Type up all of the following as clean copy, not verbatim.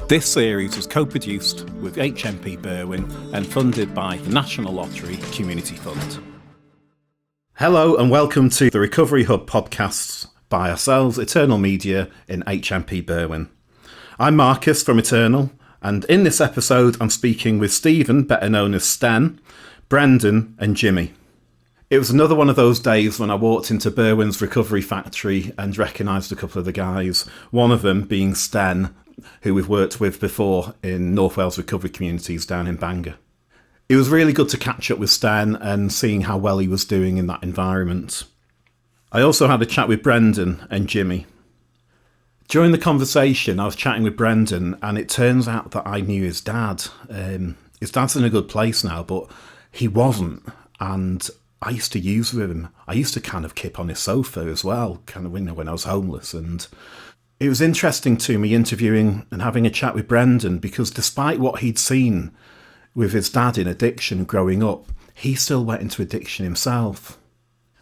This series was co-produced with HMP Berwyn and funded by the National Lottery Community Fund. Hello and welcome to the Recovery Hub podcasts by ourselves, Eternal Media in HMP Berwyn. I'm Marcus from Eternal, and in this episode I'm speaking with Stephen, better known as Sten, Brendan and Jimmy. It was another one of those days when I walked into Berwyn's recovery factory and recognised a couple of the guys, one of them being Sten, who we've worked with before in North Wales recovery communities down in Bangor. It was really good to catch up with Sten and seeing how well he was doing in that environment. I also had a chat with Brendan and Jimmy. During the conversation, I was chatting with Brendan, and it turns out that I knew his dad. His dad's in a good place now, but he wasn't, and I used to use with him. I used to kind of kip on his sofa as well, kind of when I was homeless, and it was interesting to me interviewing and having a chat with Brendan because despite what he'd seen with his dad in addiction growing up, he still went into addiction himself.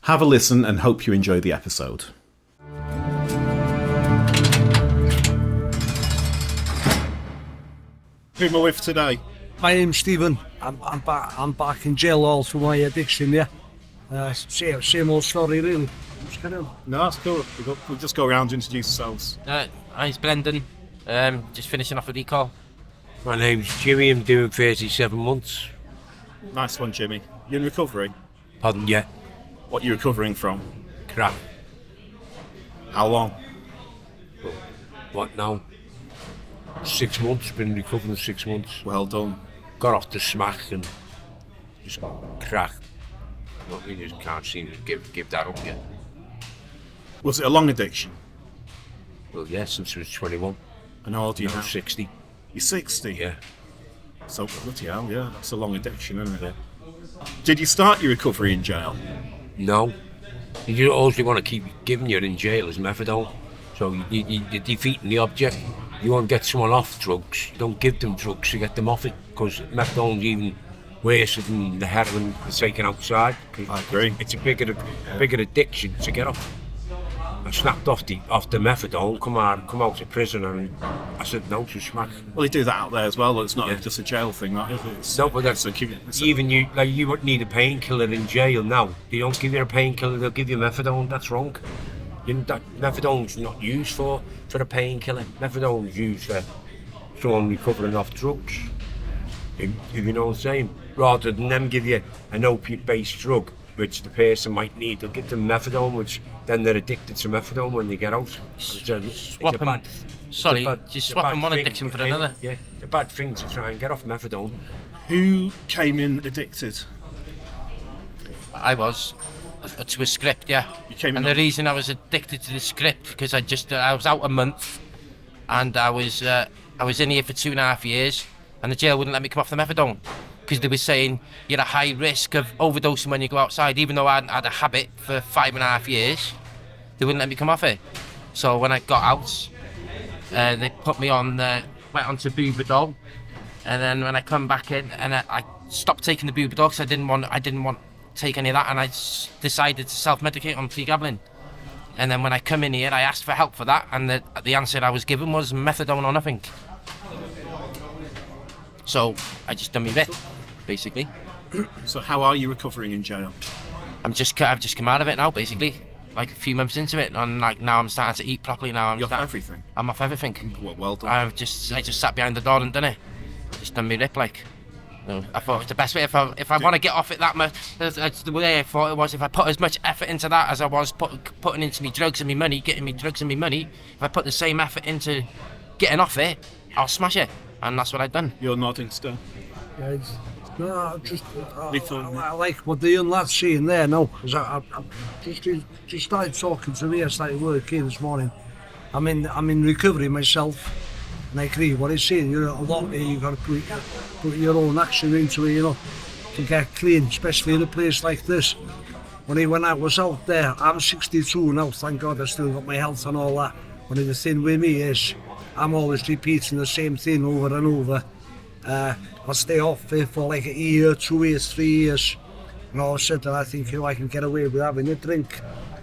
Have a listen and hope you enjoy the episode. Who am I with today? My name's Stephen. I'm back in jail all for my addiction, yeah. Same old story, really. No, that's cool. We'll just go around and introduce ourselves. I'm Brendan. Just finishing off a recall. My name's Jimmy. I'm doing 37 months. Nice one, Jimmy. You in recovery? Pardon, yeah. What are you recovering from? Crap. How long? What now? 6 months. Been recovering 6 months. Well done. Got off the smack and just crack. But we just can't seem to give that up yet. Was it a long addiction? Well, yeah, since I was 21. And how old are you now? 60. You're 60? Yeah. So, bloody hell, yeah, that's a long addiction, isn't it? Yeah. Did you start your recovery in jail? No. All they want to keep giving you in jail is methadone. So you're defeating the object. You want to get someone off drugs, you don't give them drugs to get them off it, because methadone's even worse than the heroin that's taken outside. I agree. It's a bigger addiction to get off. I snapped off the methadone, come out of prison, and I said no to smack. Well, they do that out there as well. It's not just a jail thing, that is it? It's, no, but that's even you wouldn't need a painkiller in jail now. They don't give you a painkiller; they'll give you methadone. That's wrong. Methadone's not used for a painkiller. Methadone's used for someone recovering off drugs. If you know what I'm saying. Rather than them give you an opiate-based drug, which the person might need, they'll give them methadone, which then they're addicted to methadone when they get out. Swapping one addiction for another. Yeah, it's a bad thing to try and get off methadone. Who came in addicted? I was. To a script, yeah. And the reason I was addicted to the script because I was out a month, and I was in here for 2.5 years, and the jail wouldn't let me come off the methadone because they were saying you're at high risk of overdosing when you go outside. Even though I had a habit for 5.5 years, they wouldn't let me come off it. So when I got out, they put me on went on to Bubadol, and then when I come back in, and I stopped taking the Bubadol because I didn't want take any of that, and I decided to self-medicate on pregabalin. And then when I come in here, I asked for help for that, and the answer I was given was methadone or nothing. So I just done me bit, basically. So how are you recovering in jail? I've just come out of it now, basically, like a few months into it, and like now I'm starting to eat properly. Now You're off everything? I'm off everything. Well done. I just sat behind the door and done it. Just done me rip like. I thought it was the best way if I want to get off it that much. That's the way I thought it was. If I put as much effort into that as I was putting into me drugs and me money, getting me drugs and me money, if I put the same effort into getting off it, I'll smash it. And that's what I've done. You're nodding, Sten. Yeah, I like what the young lad's saying there now, because I just started talking to me. I started work here this morning. I'm in recovery myself. And I agree what he's saying, a lot here you've got to put your own action into it, to get clean, especially in a place like this. When I was out there, I'm 62 now, thank God I still got my health and all that. But the thing with me is, I'm always repeating the same thing over and over. I'll stay off there for like a year, 2 years, 3 years. And all of a sudden I think, I can get away with having a drink.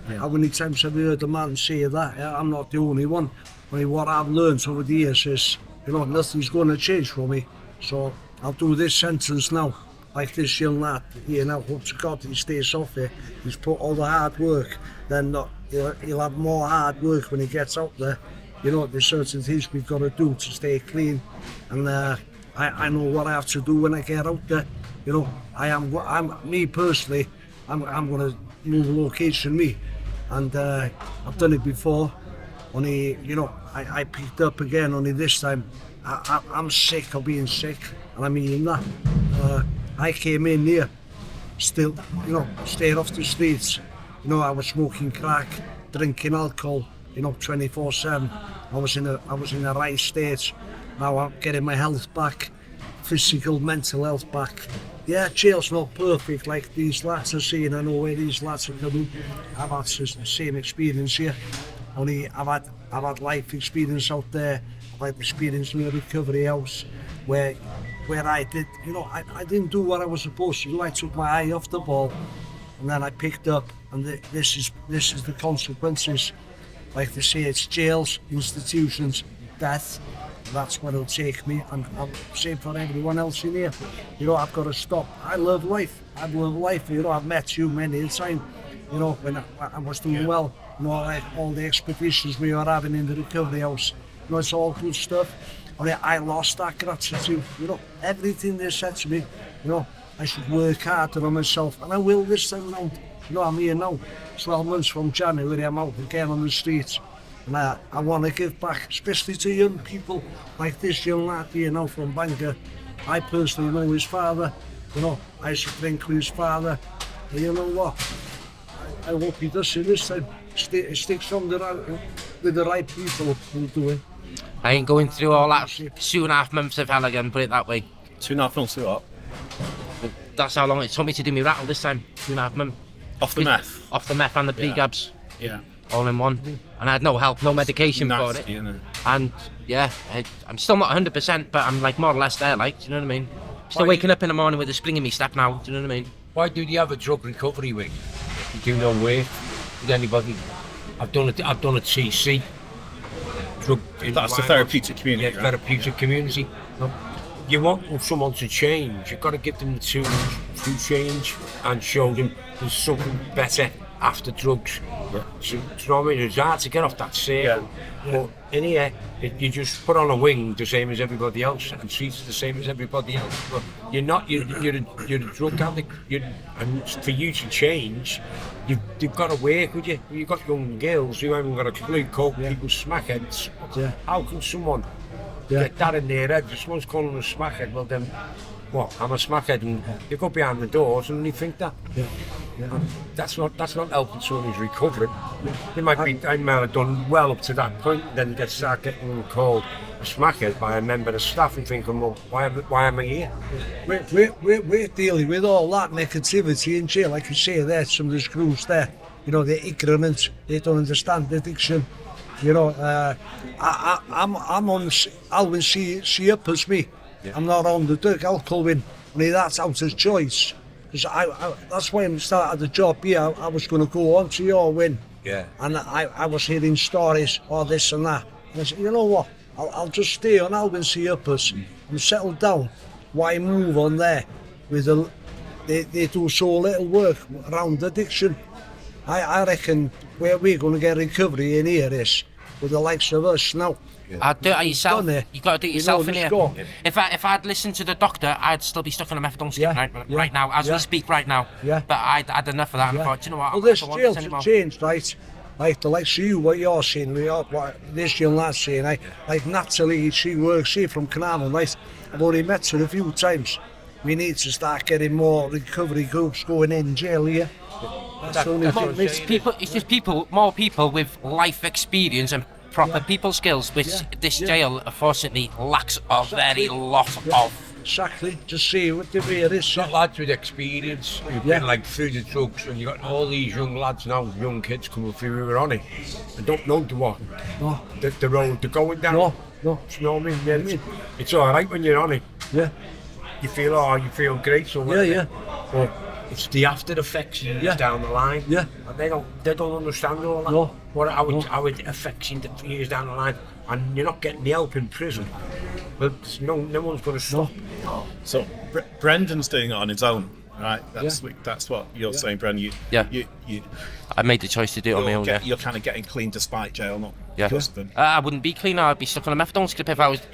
Yeah. How many times have you heard a man say that? I'm not the only one. What I've learned over the years is you know, nothing's going to change for me. So I'll do this sentence now. Like this young lad here now, hope to God he stays off it. He's put all the hard work, then he'll have more hard work when he gets out there. You know, there's certain things we've got to do to stay clean, and I know what I have to do when I get out there. You know, I'm me personally, I'm going to move location, me, and I've done it before. Only, you know, I picked up again, only this time I'm sick of being sick, and I mean that. I came in here, still, you know, staying off the streets. You know, I was smoking crack, drinking alcohol, you know, 24/7. I was in a right state. Now I'm getting my health back, physical, mental health back. Yeah, jail's not perfect like these lads are saying. I know where these lads are coming. I've had the same experience here. Only I've had life experience out there. I've had experience in a recovery house where I did, you know, I didn't do what I was supposed to do. I took my eye off the ball, and then I picked up, and this is the consequences. Like they say, it's jails, institutions, death. That's what it'll take me, and I'm same for everyone else in here. You know, I've got to stop. I love life. You know, I've met you many times. You know, when I was doing well. You know, like all the expeditions we were having in the recovery house. You know, it's all good stuff. I lost that gratitude. You know, everything they said to me. You know, I should work harder on myself, and I will this time round. You know, I'm here now. 12 months from January, I'm out again on the streets. And I want to give back, especially to young people like this young lad here now from Bangor. I personally know his father. You know, I used to drink with his father. And you know what? I hope he does it this time. Sticks on with the right people who do it. I ain't going through all that 2.5 months of hell again, put it that way. 2.5 months to what? That's how long it took me to do me rattle this time. 2.5 months. Off the meth? Off the meth and the pre-gabs. Yeah. All in one. And I had no help, no medication for it. And yeah, I'm still not 100%, but I'm like more or less there, like, do you know what I mean? Still waking up in the morning with a spring in my step now, do you know what I mean? Why do you have a drug recovery week? You do no work with anybody. I've done a TC. That's the therapeutic community. Yeah, therapeutic community. You want someone to change, you've got to give them the tools to change and show them there's something better after drugs. Yeah. So, you know what I mean? It's hard to get off that circle. Yeah. But in here, you just put on a wing the same as everybody else and treat it the same as everybody else. But you're not. You're a drug addict. And for you to change, you've got to work with you. You've got young girls who haven't got a clue, coke people smackheads. Yeah. How can someone get that in their head? If someone's calling them a smackhead, well then, what? I'm a smackhead, and you go behind the doors and you think that. Yeah. Yeah. That's not helping someone who's recovering. They might have done well up to that point, then they start getting called a smackhead by a member of staff and thinking, well, why am I here? We're dealing with all that negativity in jail, like you say there, some of the screws there. You know, they're ignorant, they don't understand addiction. You know, I'm on Alvin C uppers me. Yeah. I'm not on the Dirk Alcolwyn. I mean, that's out of choice. Because that's when I started the job here. I was going to go on to your win. Yeah. And I was hearing stories, or this and that. And I said, you know what? I'll just stay on Alvin C uppers and settle down. Why move on there? They do so little work around addiction. I reckon where we're going to get recovery in here is with the likes of us now. Yeah. I'd do it yourself. You've got to do it yourself in here. Yeah. If I'd listened to the doctor, I'd still be stuck on a methadone stick right now, as we speak right now. Yeah. But I'd had enough of that, and I thought, you know what? Well, this jail's changed, right? Like the likes of you, what you're saying, what this young lad's saying, like Natalie, she works here from Carnarvon, right? I've only met her a few times. We need to start getting more recovery groups going in jail here. It's just more people with life experience and proper people skills, which this jail unfortunately lacks a very lot of. Exactly, just see what the way it is. Not lads with experience who've been like through the drugs, and you've got all these young lads now, young kids coming through who are on it and don't know the road they're going down. No. You know what I mean? It's alright when you're on it. Yeah. You feel great, so but it's the after effects down the line. Yeah. And they don't understand all that. No. How it affects you years down the line, and you're not getting the help in prison. But no one's going to stop. So Brendan's doing it on his own, right? That's what you're saying, Brendan. I made the choice to do it on my own. You're kind of getting clean despite jail, not because of them. I wouldn't be clean. I'd be stuck on a methadone script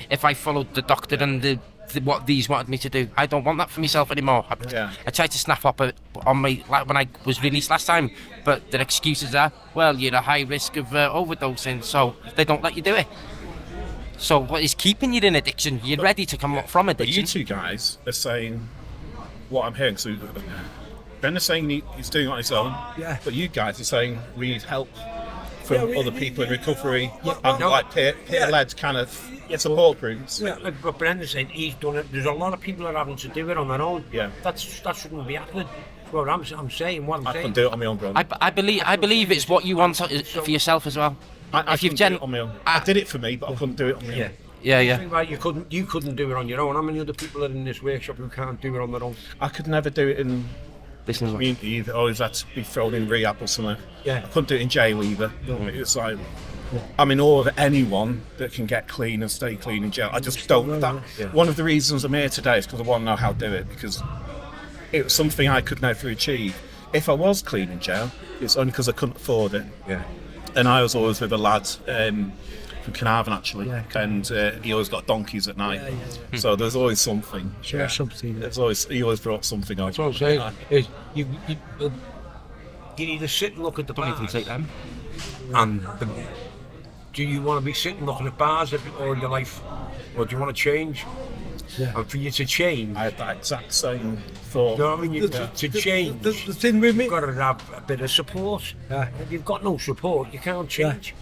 if I followed the doctor and what these wanted me to do. I don't want that for myself anymore. I tried to snap up on my when I was released last time, but the excuses are, well, you're at a high risk of overdosing, so they don't let you do it. So what is keeping you in addiction? You're ready to come up from addiction. But you two guys are saying what I'm hearing. So Ben is saying he's doing it on his own. Yeah. But you guys are saying we need help from other people in recovery and like peer-led kind of support groups. Yeah, like what Brendan's saying, he's done it. There's a lot of people that are having to do it on their own. Yeah. That shouldn't be happening. That's what I'm saying. I can do it on my own, brother. I believe it's what you want for yourself as well. I couldn't do it on my own. I did it for me, but I couldn't do it on my own. Yeah. You couldn't do it on your own. How many other people are in this workshop who can't do it on their own? I could never do it in the community either. I always had to be thrown in rehab or something. Yeah. I couldn't do it in jail either. It's like, I'm in awe of anyone that can get clean and stay clean in jail. I just don't. One of the reasons I'm here today is because I want to know how to do it, because it was something I could never achieve. If I was clean in jail, it's only because I couldn't afford it. Yeah. And I was always with a lad from Carnarvon actually, and he always got donkeys at night. So there's always something. Something. He always brought something up. That's what I'm saying. Is you either sit and look at the bars, and do you want to be sitting looking at bars all your life, or do you want to change? Yeah. And for you to change, I had that exact same thought. You know what I mean? To change, the thing with me, you've got to have a bit of support. Yeah. If you've got no support, you can't change.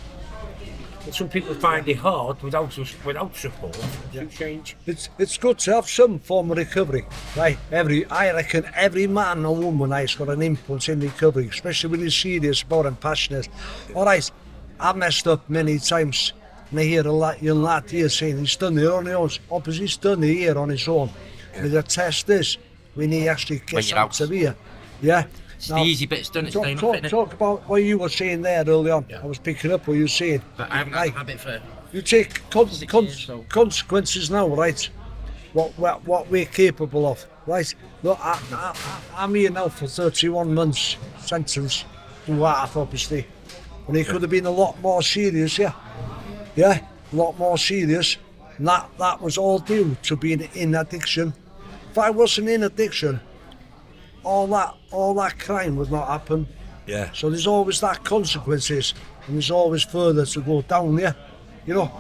And some people find it hard without support to change. It's good to have some form of recovery, right? I reckon every man or woman has got an impulse in recovery, especially when he's serious about and passionate. All right, I've messed up many times. And I hear a young lad here saying he's done it on his own. Opposite's done it here on his own. But the test is when he actually gets out of here. Yeah. It's the easy bit's done. Talk about what you were saying there early on. I was picking up what you were saying. But I haven't had a habit for. You take consequences now, right? What we're capable of, right? Look, I'm here now for 31 months sentence to half, obviously. And it could have been a lot more serious, yeah, a lot more serious. And that was all due to being in addiction. If I wasn't in addiction, all that crime would not happen. Yeah. So there's always that consequences, and there's always further to go down there. You know,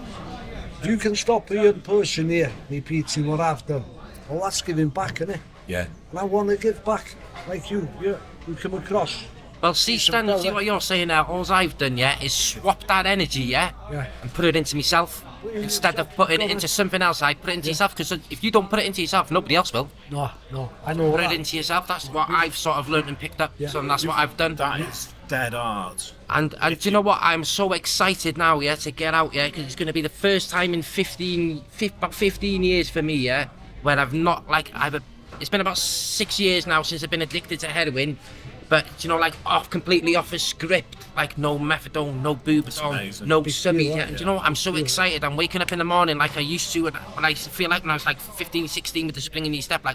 if you can stop a young person here repeating what I've done, well, that's giving back, isn't it? Yeah. And I want to give back, like you come across. Well, see, Sten, see what you're saying now. All I've done, is swap that energy, and put it into myself. Instead of putting it into something else, I put it into yourself, because if you don't put it into yourself, nobody else will. No, I know Put that. it into yourself, that's what I've sort of learned and picked up, so that's what I've done. That is dead hard. And do you know what, I'm so excited now, to get out, because it's going to be the first time in about 15 years for me, where I've not, it's been about 6 years now since I've been addicted to heroin, but, completely off a script, no methadone, no bubazole, no subby. Do you know what? I'm so excited. I'm waking up in the morning like I used to, and I feel like when I was 15, 16 with the spring in your step,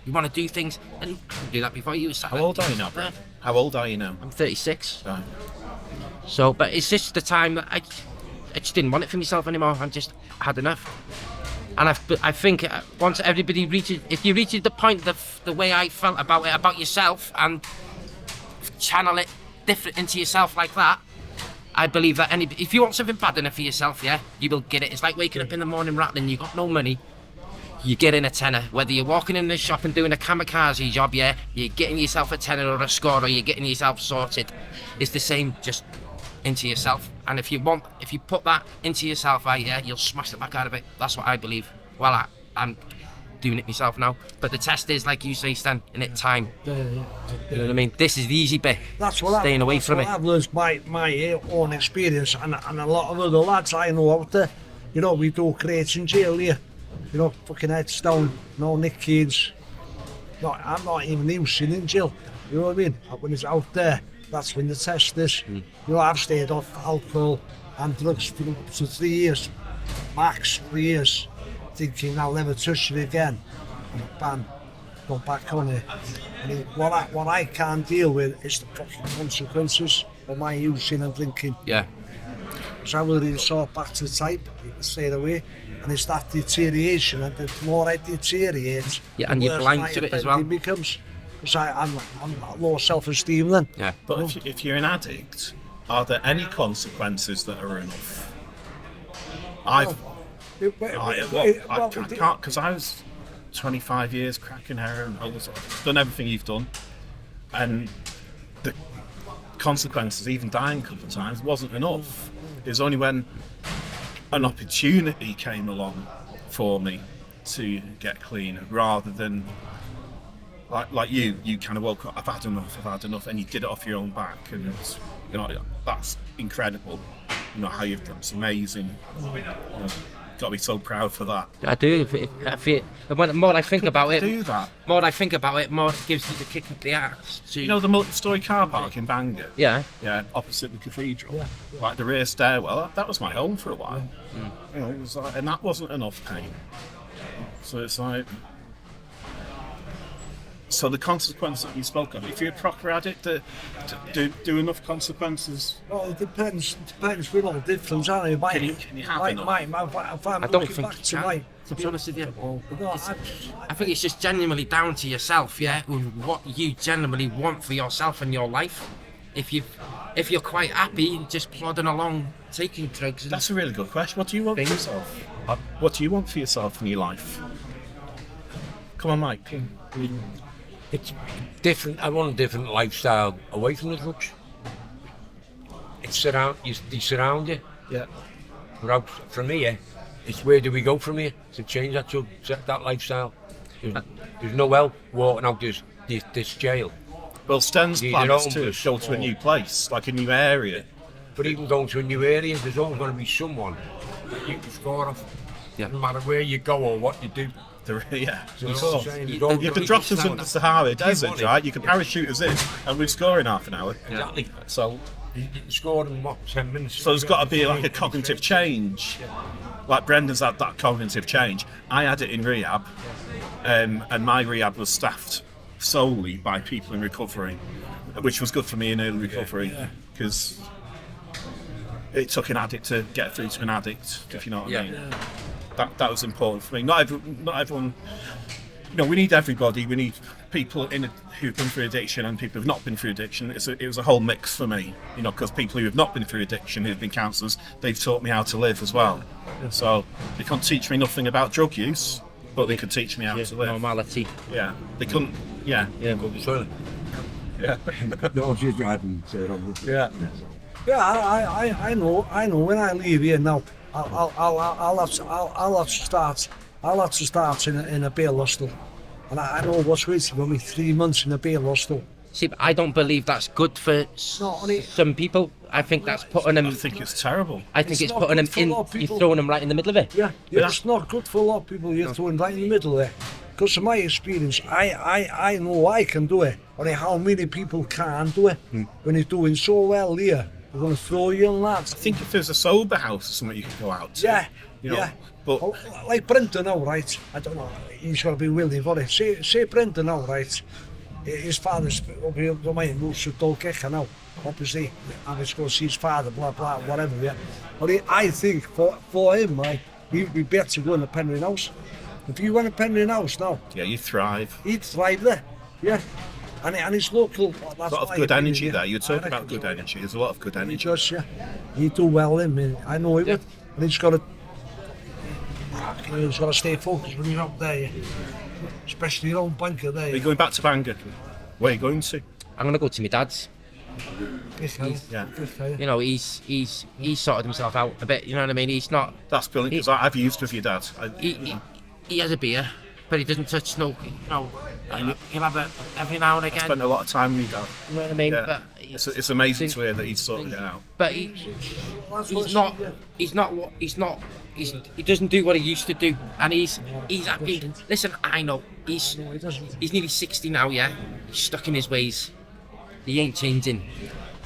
you want to do things, and you couldn't do that before you. How old are you now, Brad? How old are you now? I'm 36. Right. So, but it's just the time that I just didn't want it for myself anymore. I just had enough. And I think once everybody reaches, if you reach the point of the way I felt about it, about yourself, and channel it different into yourself like that, I believe that if you want something bad enough for yourself, you will get it. It's like waking up in the morning rattling, you got no money, you get in a tenner. Whether you're walking in the shop and doing a kamikaze job, you're getting yourself a tenner or a score, or you're getting yourself sorted. It's the same, just into yourself. And if you put that into yourself, you'll smash the back out of it. That's what I believe. Well, I'm doing it myself now, but the test is, like you say, Sten, in it time. You know what I mean? This is the easy bit. That's what staying away from it. I've learned my own experience, and a lot of other lads I know out there. We do crates in jail here. Fucking heads down, no nick kids. No, I'm not even using in jail. You know what I mean? When it's out there, that's when the test is. I've stayed off alcohol and drugs for up to 3 years, max 3 years. thinking I'll never touch it again. And bam, go back on it. And what I can't deal with is the fucking consequences of my using and drinking. Yeah. So I will resort back to type straight away. And it's that deterioration, and the more I deteriorate, Yeah, and the you're worse blind my to it as well. offending becomes. Because I'm low self-esteem then. Yeah. But if you're an addict, are there any consequences that are enough? I can't, because I was 25 years cracking heroin. I've done everything you've done, and the consequences, even dying a couple of times, wasn't enough. It was only when an opportunity came along for me to get clean, rather than like you kind of woke up, I've had enough, and you did it off your own back, and that's incredible. How you've done, it's amazing. Got to be so proud for that. I do. The more I think about it, Do that. more I think about it, more it gives you the kick up the arse. The multi-storey car park in Bangor? Yeah. Yeah, opposite the cathedral. Like the rear stairwell, that was my home for a while. It was like, and that wasn't enough pain. So it's like... So the consequence that you spoke of, if you're a proper addict, do enough consequences? Well, it depends. We're all different, aren't we? Can you have enough? I don't think you can. To be honest with you, I think it's just genuinely down to yourself, yeah, what you genuinely want for yourself and your life. If you're quite happy just plodding along taking drugs. That's a really good question. What do you want for yourself? What do you want for yourself in your life? Come on, Mike. It's different. I want a different lifestyle away from the drugs. They surround you. Yeah. From here, it's where do we go from here to change that lifestyle? There's no help walking out this jail. Well, Sten's plan is to go to a new place, like a new area. But even going to a new area, there's always going to be someone that you can score off. Yeah. No matter where you go or what you do. Yeah, So of what I'm course. saying, You can drop us in the Sahara Desert, right? You can parachute us in, and we'd score in half an hour. Exactly. So You scored in 10 minutes. there's got to be like a cognitive change. Like Brendan's had that cognitive change. I had it in rehab, and my rehab was staffed solely by people in recovery, which was good for me in early recovery, because it took an addict to get through to an addict, if you know what I mean. That was important for me. Not everyone. We need everybody. We need people who've been through addiction and people who've not been through addiction. It was a whole mix for me. Because people who have not been through addiction, who've been counsellors, they've taught me how to live as well. So they can't teach me nothing about drug use, but they could teach me how to live. Normality. Yeah, they couldn't. Yeah. Go to the toilet. Yeah. No, she's driving. Yeah. Yeah, I know. When I leave here now, I'll have to start in a bail hostel, and I know what's waiting for me. 3 months in a bail hostel. See, but I don't believe that's good for some people. I think that's putting them. I think it's terrible. I think it's not putting them good for a in. lot of You're people. throwing them right in the middle of it. Yeah. It's not good for a lot of people. You're throwing right in the middle there. Because of my experience, I know I can do it. Only how many people can't do it? When you're doing so well here, they're going to throw you in that. I think if there's a sober house or something you could go out to. Yeah. But Like Brendan now, right? I don't know. He's got to be willing for it. Say Brendan now, right? His father's up here, moves to Dolgecha now. Obviously, I'm going to go see his father, blah, blah, whatever, yeah. But I think for him, like, he'd be better to go in a Penryn house. If you went to Penryn house now, yeah, you thrive. he'd thrive there, yeah. And it's local. That's A lot of my good opinion, energy yeah. there. You talk I about reckon good so. energy. There's a lot of good He energy. does, yeah. He'd do well, him. I know he would. And he's got to stay focused when you're out there, yeah. Especially your own bunker there. Are you going back to Bangor? Where are you going to? I'm gonna go to my dad's. Yeah. He's sorted himself out a bit. You know what I mean? He's not. That's brilliant, because I've used with your dad. He has a beer, but he doesn't touch no. He'll have it every now and again. Spent a lot of time with your dad. You know what I mean? Yeah. But It's amazing to hear that he's sorted it out. But he doesn't do what he used to do, and he's happy. Listen, I know he's nearly 60 now. Yeah, he's stuck in his ways. He ain't changing.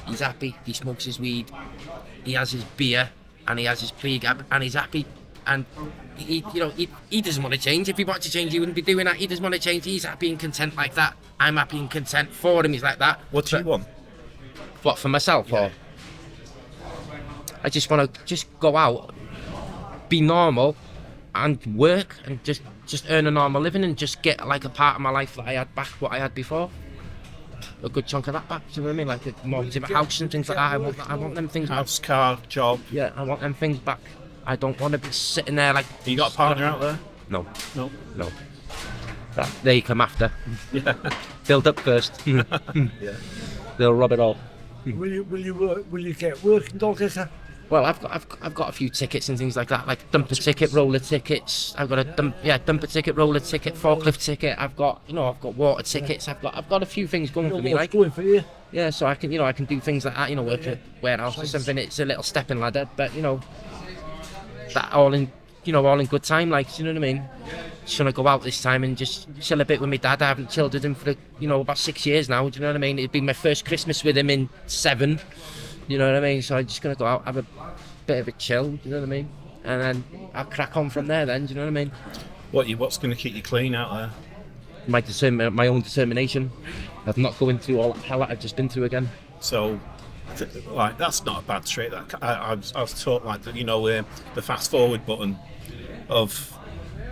He's happy. He smokes his weed. He has his beer, and he has his pre-gab, and he's happy. And he doesn't want to change. If he wanted to change, he wouldn't be doing that. He doesn't want to change. He's happy and content like that. I'm happy and content for him. He's like that. What do you want? What, for myself? Yeah. Or I just want to just go out, be normal, and work, and just earn a normal living, and just get like a part of my life that I had back, what I had before. A good chunk of that back. Do you know what I mean? Like a mortgage in my house and things like that. I want them things. House, car, job. Yeah, I want them things back. I don't want to be sitting there like. You got a partner out there? No. No. They come after. Yeah. Build up first. Yeah. They'll rob it all. Will you get work in Doncaster? Well, I've got a few tickets and things like that, like dumper ticket, roller tickets. I've got a dumper ticket, roller ticket, forklift ticket. I've got water tickets. I've got a few things going for me, like. Going for you. Yeah, so I can do things like that. Work at warehouse or something. It's a little stepping ladder, but that all in good time, like, you know what I mean? Just gonna go out this time and just chill a bit with my dad. I haven't chilled with him for about 6 years now. Do you know what I mean? It'd be my first Christmas with him in 7. You know what I mean? So I'm just gonna go out, have a bit of a chill. Do you know what I mean? And then I'll crack on from there. Then, do you know what I mean? What's gonna keep you clean out there? My own determination of not going through all that hell that I've just been through again. So, like, that's not a bad trait. That I was taught, like, the fast forward button of.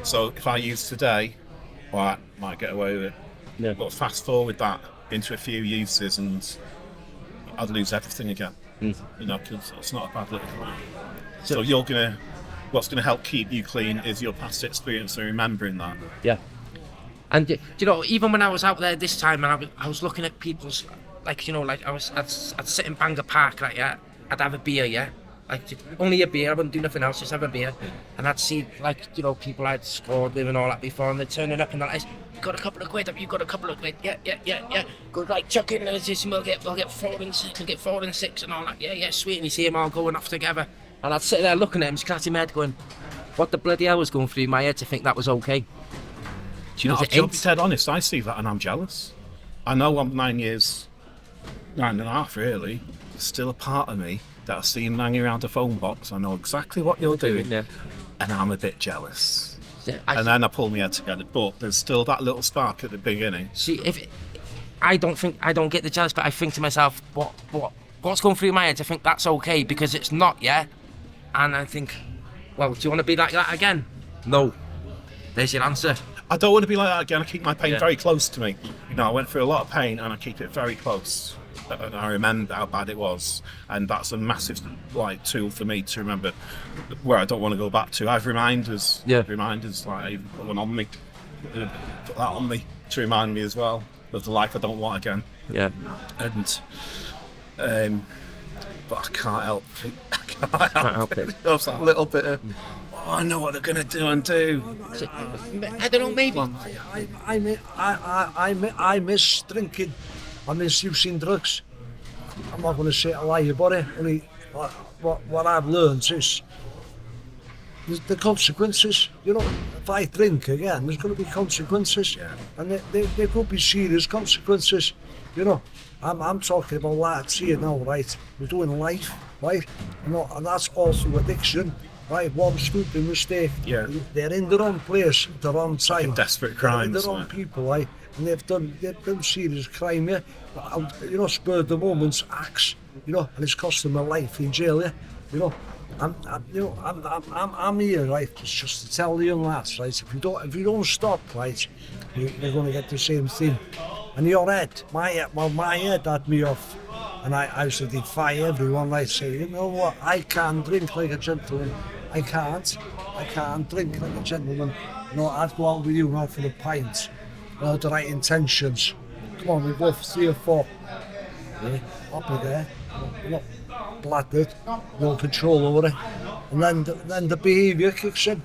So if I use today, well, I might get away with it. Yeah. But fast forward that into a few uses and I'd lose everything again. Because it's not a bad little. So what's gonna help keep you clean is your past experience and remembering that. Yeah. And even when I was out there this time, and I was looking at people's, like, I'd sit in Bangor Park, like, yeah, I'd have a beer, yeah, like, only a beer, I wouldn't do nothing else, just have a beer, and I'd see, like, people I'd scored with and all that before, and they'd turn it up and they're like, you got a couple of quid, have you got a couple of quid? Yeah, go, like, chuck in, and we'll get 4 and 6, we'll get 4 and 6 and all that, yeah, sweet, and you see them all going off together, and I'd sit there looking at them, scratching my head going, what the bloody hell was going through my head to think that was okay? Do you know, I'll be dead honest, I see that and I'm jealous. I know I'm 9 and a half really, there's still a part of me that I see him hanging around a phone box, I know exactly what you're doing, yeah. And I'm a bit jealous. Yeah, and then I pull my head together, but there's still that little spark at the beginning. See, I don't get the jealous, but I think to myself, what's going through my head to think that's okay, because it's not, yeah? And I think, well, do you want to be like that again? No. There's your answer. I don't want to be like that again. I keep my pain very close to me. I went through a lot of pain and I keep it very close. And I remember how bad it was. And that's a massive tool for me to remember where I don't want to go back to. I have reminders. Yeah. Reminders, like, I even put one on me. Put that on me to remind me as well of the life I don't want again. Yeah. And but I can't help it. I can't help it. There's that little bit of, I know what they're going to do and do. I don't know, maybe. I miss drinking. I miss using drugs. I'm not going to say a lie about it. Only what I've learned is the consequences. If I drink again, there's going to be consequences. Yeah. And there could be serious consequences. I'm talking about lads here now, right? We're doing life, right? And that's all through addiction. Right, one stupid mistake. Yeah. They're in the wrong place, the wrong time. Like desperate crimes. They're the wrong people, right? And they've done serious crime, yeah. Spurred the moment's acts, and it's cost them a life in jail, yeah. I'm here, right, just to tell the young lads, right, if you don't stop, right, you're going to get the same thing. And your head, my head had me off. And I used to defy everyone, right, say, you know what, I can't drink like a gentleman. I can't drink like a gentleman. I'd go out with you now for the pints. The right intentions. Come on, we go for 3 or 4. Yeah, up with there. Not bladdered, no control over it. And then the behaviour kicks in.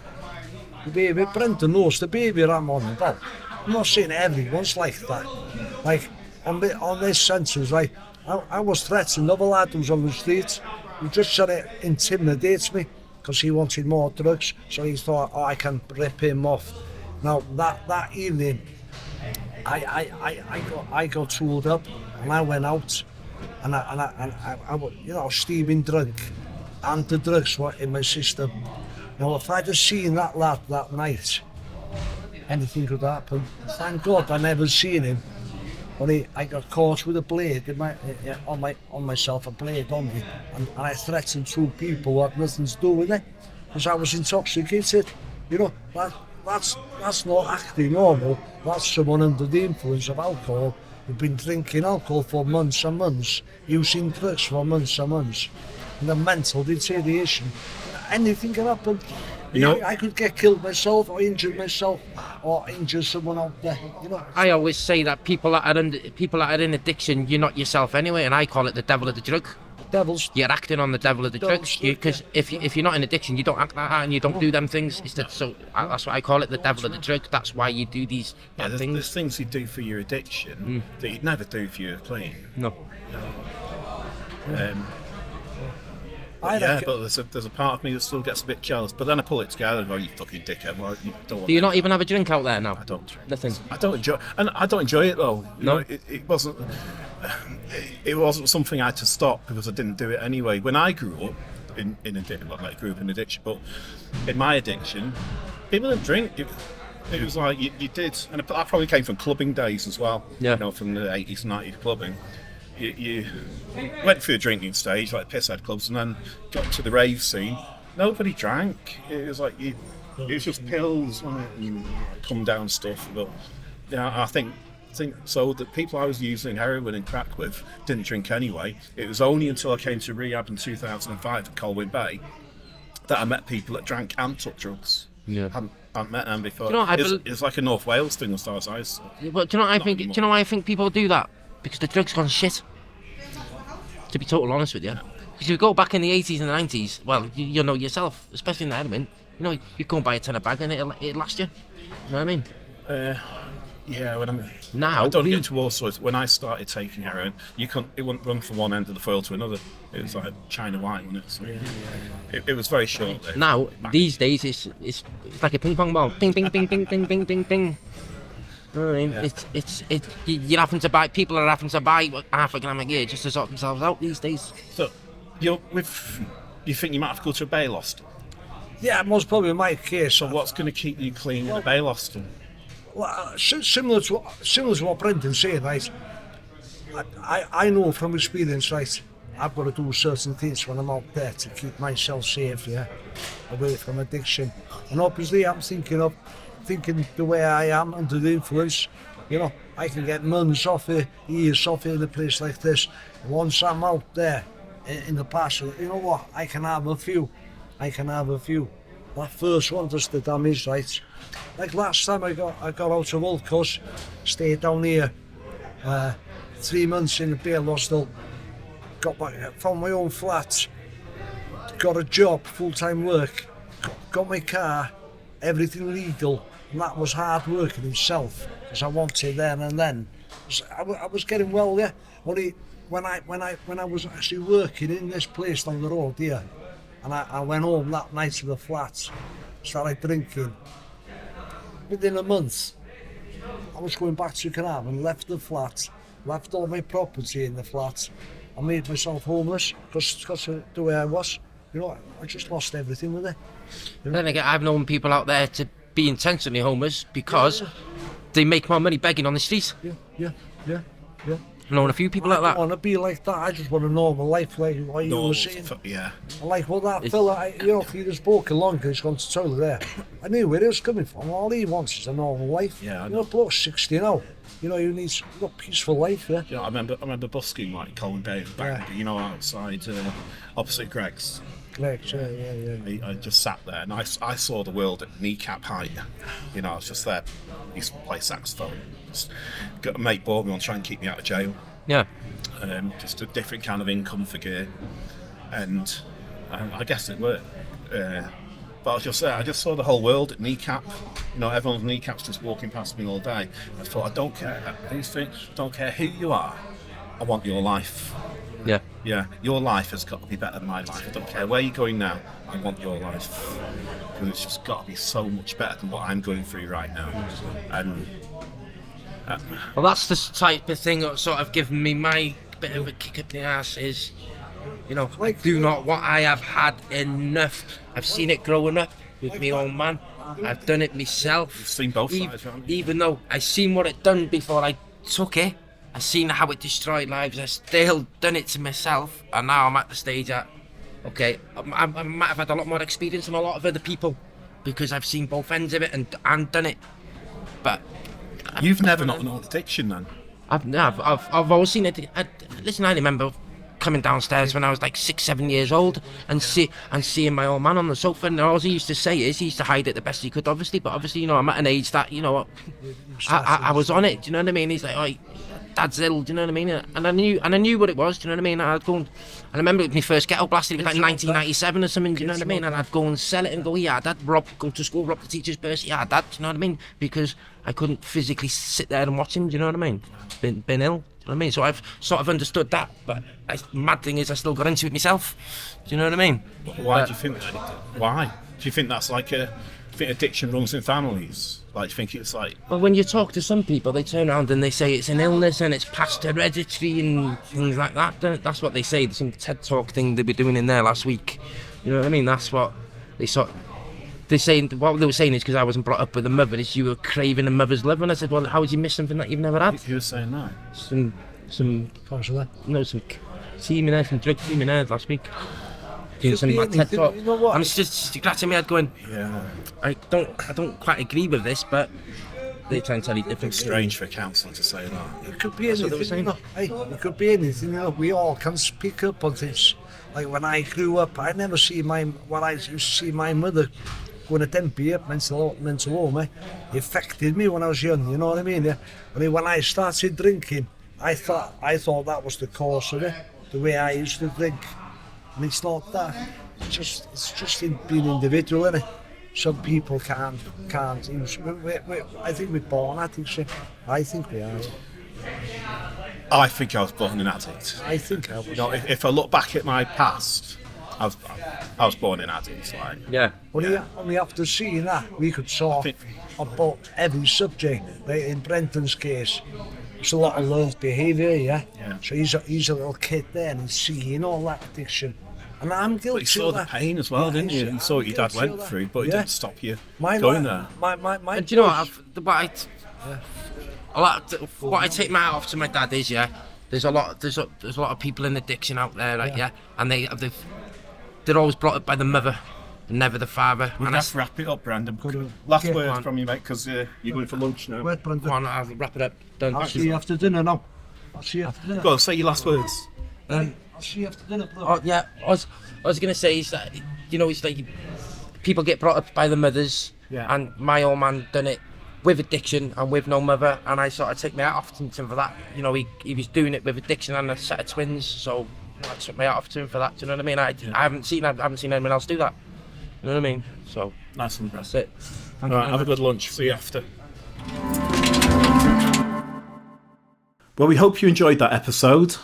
The behaviour, Brendan knows the behaviour I'm on about. I'm not saying everyone's like that. Like, on this senses, right, I was threatened. Another lad who was on the street, he just tried to intimidate me because he wanted more drugs. So he thought, I can rip him off. Now that evening, I got tooled up and I went out and I was steaming drunk and the drugs were in my system. Now, if I'd have seen that lad that night, anything could happen. Thank God I never seen him. Only I got caught with a blade in on myself, a blade on me, and I threatened two people who had nothing to do with it, because I was intoxicated. You know, that's not acting normal. That's someone under the influence of alcohol who've been drinking alcohol for months and months, using drugs for months and months, and a mental deterioration. Anything can happen. You know, I could get killed myself, or injure myself, or injure someone out there. You know. I always say that people that are in addiction, you're not yourself anyway, and I call it the devil of the drug. Devils. You're acting on the devil of the drugs, because if you're not in addiction, you don't act like that and you don't do them things. That's what I call it, the devil of the drug. That's why you do these bad things. There's things you do for your addiction that you'd never do for your clean. No. But there's a part of me that still gets a bit jealous. But then I pull it together and go, "You fucking dickhead! Well, you don't want Do you not even have a drink out there now? I don't drink. Nothing. I don't enjoy it though. You know, it wasn't. It wasn't something I had to stop because I didn't do it anyway. When I grew up in addiction, well, I grew up in addiction, but in my addiction, people didn't drink. It was like you did, and that probably came from clubbing days as well. Yeah. You know, from the 80s and 90s clubbing. You went through the drinking stage, like pisshead clubs, and then got to the rave scene. Nobody drank. It was like it was just pills and come down stuff. But yeah, I think so. The people I was using heroin and crack with didn't drink anyway. It was only until I came to rehab in 2005 at Colwyn Bay that I met people that drank and took drugs. Yeah. Hadn't met them before. Do you know, it's like a North Wales thing as far as I saw. But do you know what I think? Do you know why I think people do that? Because the drugs gone shit. To be totally honest with you, because if you go back in the 80s and the 90s, well, you know yourself, especially in the heroin, you know, you go and buy a tenner bag and it'll last you. You know what I mean? Yeah, when I'm now, I don't get into all sorts. When I started taking heroin, it wouldn't run from one end of the foil to another. It was like China white, wasn't it? So it was very short. Now, these days, it's like a ping pong ball. Ping, ping, ping, ping, ping, ping, ping, ping. You know what I mean? Yeah. You're having to buy. People are having to buy half a gram a year just to sort themselves out these days. So, you think you might have to go to a bail hostel? Yeah, most probably my case. So, what's going to keep you clean in a bail hostel? Well, similar to what Brendan's saying, right? I know from experience, right? I've got to do certain things when I'm out there to keep myself safe, yeah, away from addiction. And obviously, I'm thinking the way I am under the influence. You know, I can get months off it, years off it in a place like this. Once I'm out there in the past, you know what? I can have a few. That first one does the damage, right? Like last time I got out of Old Coast, stayed down here 3 months in a bail hostel, got back, found my own flat, got a job, full-time work, got my car, everything legal, and that was hard work in itself, because I wanted then and then. I was getting well, yeah. Only when I was actually working in this place down the road here, and I went home that night to the flat, started drinking. Within a month, I was going back to Carnarvon, left the flat, left all my property in the flat. I made myself homeless because of the way I was. You know, I just lost everything with it. You know? Then again, I've known people out there to be intentionally homeless because they make more money begging on the streets. Yeah. I've known a few people like that. I don't want to be like that. I just want a normal life, like what you were saying. Yeah. Like, well, that fella, if he just walk along and he's gone to the toilet there, I knew where he was coming from. All he wants is a normal life. Yeah, you know, bloke's 60 now. You know, he needs a peaceful life, yeah. You know, I remember busking like Colwyn Bay, Bangor, you know, outside, opposite Greg's. Yeah. I just sat there and I saw the world at kneecap height. You know, I was just there. I used to play saxophone. Just got a mate bought me on trying to keep me out of jail. Yeah. Just a different kind of income for gear, and I guess it worked. But I was just there. I just saw the whole world at kneecap. You know, everyone's kneecaps just walking past me all day. I thought, I don't care who you think, don't care who you are. I want your life. Yeah. Yeah, your life has got to be better than my life. I don't care where you're going now. I want your life, because it's just got to be so much better than what I'm going through right now. And well, that's the type of thing that sort of given me my bit of a kick up the ass is, you know, I do not want. I have had enough. I've seen it growing up. with my own man. I've done it myself. You've seen both sides, haven't you? Even though I seen what it done before I took it, I seen how it destroyed lives. I still done it to myself, and now I'm at the stage that, okay, I might have had a lot more experience than a lot of other people because I've seen both ends of it and done it. But You've never not known addiction, then? I've always seen it. Listen, I remember coming downstairs when I was like 6-7 years old and seeing my old man on the sofa, and all he used to say is he used to hide it the best he could, obviously, but obviously, you know, I'm at an age that, you know, I was on it, do you know what I mean? He's like, oh, Dad's ill, do you know what I mean? And I knew what it was, do you know what I mean? I'd go and I remember my first ghetto blasted, it was like 1997 or something, do you know what I mean? And I'd go and sell it and go, yeah, Dad, go to school, rob the teacher's purse, yeah, Dad, do you know what I mean? Because I couldn't physically sit there and watch him, do you know what I mean? Been ill, do you know what I mean? So I've sort of understood that, but the mad thing is I still got into it myself, do you know what I mean? Why do you think that? Why? Do you think that's like do you think addiction runs in families? Like, do you think it's like... Well, when you talk to some people, they turn around and they say it's an illness and it's past hereditary and things like that. That's what they say. There's some TED Talk thing they were doing in there last week. You know what I mean? That's what they sort... They're saying, what they were saying is because I wasn't brought up with a mother, is you were craving a mother's love. And I said, well, how would you miss something that you've never had? Who was saying that? Some team in there, some drug team in there last week. Doing some TED Talk. You know what? I'm just scratching my head going, Yeah. I don't quite agree with this, but they try and tell you different. It's strange for a counsellor to say that. It could be anything, you know. Hey, it could be anything, you know. We all can speak up on things. Like when I grew up, I never see I used to see my mother going to HMP, mental home, it affected me when I was young, you know what I mean? Yeah? When I started drinking, I thought that was the cause of it, the way I used to drink. And it's not that. It's just in being individual, isn't it? Some people can't use. I think we're born addicts. I think we are. I think I was born an addict. I think I was. You know, if I look back at my past, I was born an addict. Like, Yeah. Only after seeing that, we could talk about every subject. Like in Brenton's case, it's a lot of learned behaviour, yeah? So he's a little kid there and he's seeing all that addiction. And I'm guilty. but you saw the pain as well, didn't you? You saw what your dad went through, but it didn't stop you going there. And do you know what? What I take my hat off to my dad is, yeah, there's a lot of people in addiction out there, like, yeah, and they're always brought up by the mother, and never the father. We'll have to wrap it up, Brandon. Last word from you, mate, because you're going for lunch now. Word, Brandon. Come on, I'll wrap it up. Done. I'll see you after dinner now. I'll see you after dinner. Go on, say your last words. I'll see you after dinner, bro. Oh yeah, I was gonna say is that, you know, it's like people get brought up by the mothers, and my old man done it with addiction and with no mother, and I sort of take my hat off to him for that. You know, he was doing it with addiction and a set of twins, so I took my hat off to him for that. Do you know what I mean? I haven't seen anyone else do that. You know what I mean? So Nice one, that's it. All right, have a good lunch. See you after. Well, we hope you enjoyed that episode.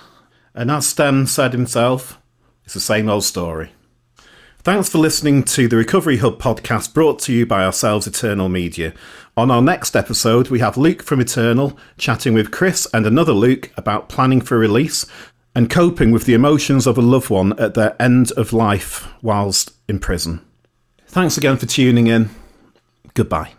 And as Sten said himself, it's the same old story. Thanks for listening to the Recovery Hub podcast brought to you by ourselves, Eternal Media. On our next episode, we have Luke from Eternal chatting with Chris and another Luke about planning for release and coping with the emotions of a loved one at their end of life whilst in prison. Thanks again for tuning in. Goodbye.